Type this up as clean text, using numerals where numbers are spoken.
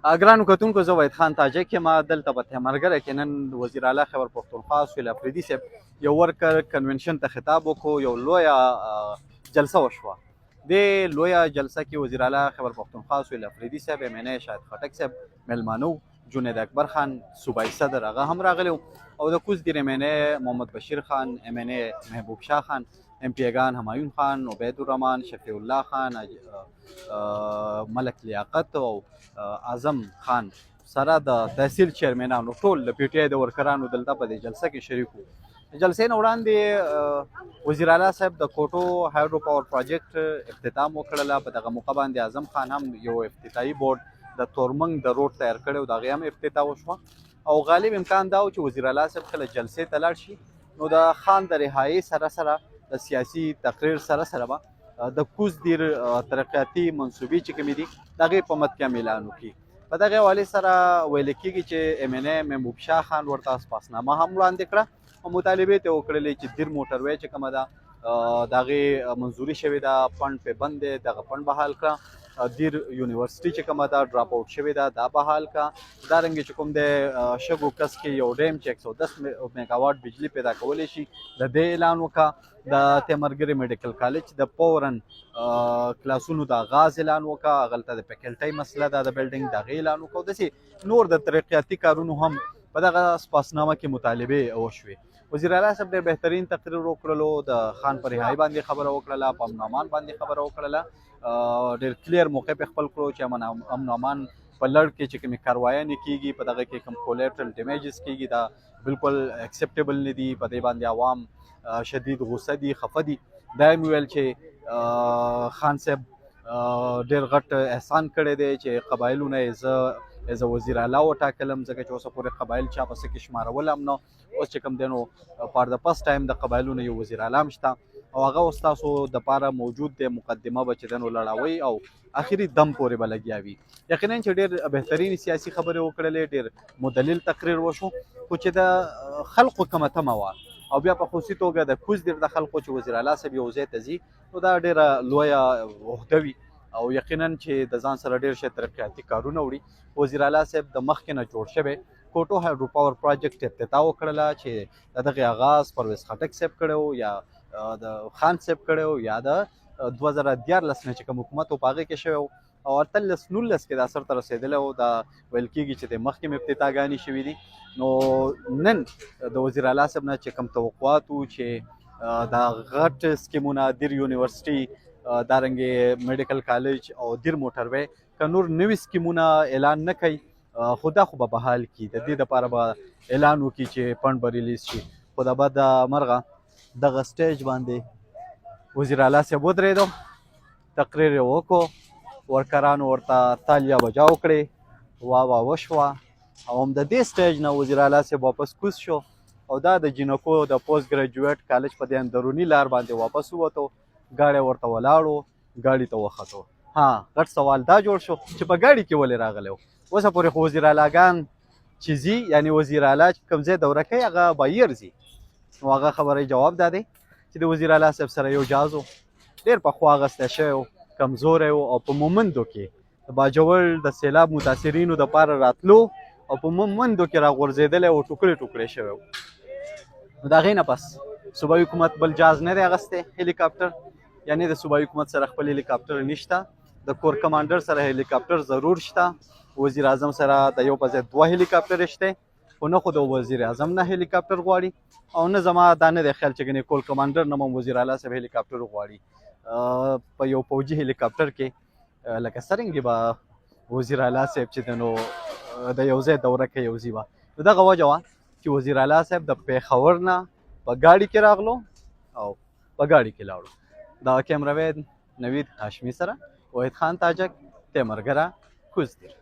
ګرانو کتونکو زه وحید خان تاجک یم دلته په تیمرګره کې نن وزیر اعلی خیبر پښتونخوا سهیل افریدي صاحب یو ورکر کنونشن ته خطاب وکړو. یو لویه جلسه وشوه. دې لویه جلسه کې وزیر اعلی خیبر پښتونخوا سهیل افریدي صاحب ایم این ای شاهد خټک صاحب میلمانه و. جنید اکبر خان صوبایي صدر هغه هم راغلی او د کوز دیر ایم این ای محمد بشیر خان، ایم این ای محبوب شاه خان، ام پی ایگان همایون خان، عبید الرحمن، شفیع الله خان، ملک لیاقت او اعظم خان سره د تحصیل چیرمنانو ټول د پی ټی آی د ورکرانو دلته په دې جلسه کې شریک وو. جلسې نه وړاندې وزیر اعلی صاحب د کوټو هایډرو پاور پروجیکټ اختتام وکړله. په دغه موقع باندې اعظم خان هم یو افتتاحي بورډ د تورمنګ د روډ تیار کړی او د هغې هم افتتاح وشوه او غالب امکان دا و چې وزیر اعلی صاحب کله جلسې ته لاړ شي نو د خان د رهایي سره سره د سیاسي تقریر سره سره به د کوز دیر ترقیاتي منصوبې چې کومې دي د هغې په مد کې هم اعلان وکړي. په دغې حوالې سره ویل کېږي چې ایم این ای محبوب شاه خان ورته اسپاسنامه هم وړاندې کړه او مطالبې ته یې وکړلې چې دیر موټروی چې کومه ده د هغې منظوري شوې ده، فنډ پې بند دی، دغه فنډ بحال کړه. دیر یونیورسټي چې کومه ده ډراپ آوټ شوې ده دا بحال کړه. دارنګې چې کوم دی شګو کس کې یو ډیم چې 110 میګاواټ بجلی پیدا کولی شي د دې اعلان وکړه. د تیمرګرې میډیکل کالج د فورن کلاسونو د آغاز اعلان وکړه. هغلته د فیکلټۍ مسله ده د بلډینګ د هغې اعلان وکړه او داسې نور د ترقیاتي کارونو هم په دغه اسپاسنامه کې مطالبې وشوې. وزیر اعلی صاحب ډېر بهترین تقریر وکړلو. د خان په رهایي باندې خبره وکړله، په امن امان باندې خبره وکړله. ډېر کلیر موقع پې خپل کړو چې امن امان په لړ کې چې کومې کاروایانې کېږي په دغه کې کوم کولیټرل ډیمیجز کېږي دا بالکل اکسپټیبل نه دي. په دې باندې عوام شدید غصه دي، خفه دي. دا یې مې ویل چې خان صاحب ډېر غټ احسان کړی دی چې قبایلو نه یې زه ایز وزیر اعلی وټاکلم ځکه چې اوسه پورې قبایل چا په څه کې شمارول هم نه. اوس چې کوم دی نو فار د فسټ ټایم د قبایلو نه یو وزیر اعلی هم شته او هغه اوس تاسو دپاره موجود دی. مقدمه به چې دی نو لړوئ او اخري دم پورې به لګیا وي. یقینا چې ډېر بهترین سیاسي خبرې وکړلې، ډېر مدلل تقریر وشو خو چې د خلقو کومه تمه وه او بیا په خصوصي توګه د کوز دیر د خلقو چې وزیر اعلی صاحب یو ځای ته ځي نو دا ډېره لویه عهده وي او یقینا چې د ځان سره ډېر ښه ترقیاتي کارونه وړي. وزیر اعلی صاحب د مخکې نه جوړ شوی کوټو هایډرو پاور پروجیکټ افتتاح وکړله چې د دغې آغاز پرویز خټک صاحب کړی و یا د خان صاحب کړی و یا د 2014 نه چې کوم حکومت و په هغې کې شوی و او 18-19 کې دا سرته رسېدلی و. دا ویل کېږي چې د مخکې م افتتاحګانې شوي دي. نو نن د وزیر اعلی صاحب نه چې کوم توقعات وو چې دا غټ سکیمونه دیر یونیورسټي، دارنګې میډیکل کالج او دیر موټروی که نور نوي سکیمونه اعلان نه کوي خو دا خو به بحال کړي. د دې دپاره به اعلان وکړي چې فنډ به ریلیز شي. خو د بد مرغه دغه سټیج باندې وزیر اعلی صاحب ودرېدو، تقریر یې وکړو، ورکرانو ورته تالیا بجا وکړې، واه وشوه او هم د دې سټیج نه وزیر اعلی صاحب واپس کوز شو او دا د جینکو د پوسټ ګریجویټ کالج په دې اندروني لار باندې واپس ووتو. ګاډی ورته ولاړو، ګاډي ته وختو. ها غټ سوال دا جوړ شو چې په ګاډي کې ولې راغلی و. اوسه پورې خو وزیر اعلیګان چې ځي یعنې وزیر اعلی چې کوم ځای دوره کوي هغه بایر ځي. نو هغه خبرې جواب دا دی چې د وزیر اعلی صاحب سره یو جهاز و ډېر پخوا اخیستی شوی و، کمزوری و او په مومندو کې د باجوړ د سیلاب متاثرینو دپاره راتلو او په مومندو کې راغورځېدلی و، ټوکرې ټوکرې شوی و. نو د هغې نه پس صوبایي حکومت بل جهاز نه دی اخیستی هلیکاپټر، یعنې د صوبایي حکومت سره خپل هلیکاپټر نشته. د کور کمانډر سره هلیکاپټر ضرور شته. وزیر اعظم سره د یو په ځای 2 هلیکاپټر شته خو نه خو د وزیر اعظم نه هلیکاپټر غواړي او نه زما دا نه دی خیال چې ګنې کول کمانډر نه هم وزیر اعلی صاحب هلیکاپټر غواړي. په یو پوجي هلیکاپټر کې لکه څرنګې به وزیر اعلی صاحب چې دی نو د یو ځای دوره کوي یو ځي به. نو دغه وجه وه چې وزیر اعلی صاحب د پېښور نه په ګاډي کې راغلو او په ګاډي کې لاړو. د کیمراوین نوید هاشمي سره وحید خان تاجک، تیمرګره، کوز دیر.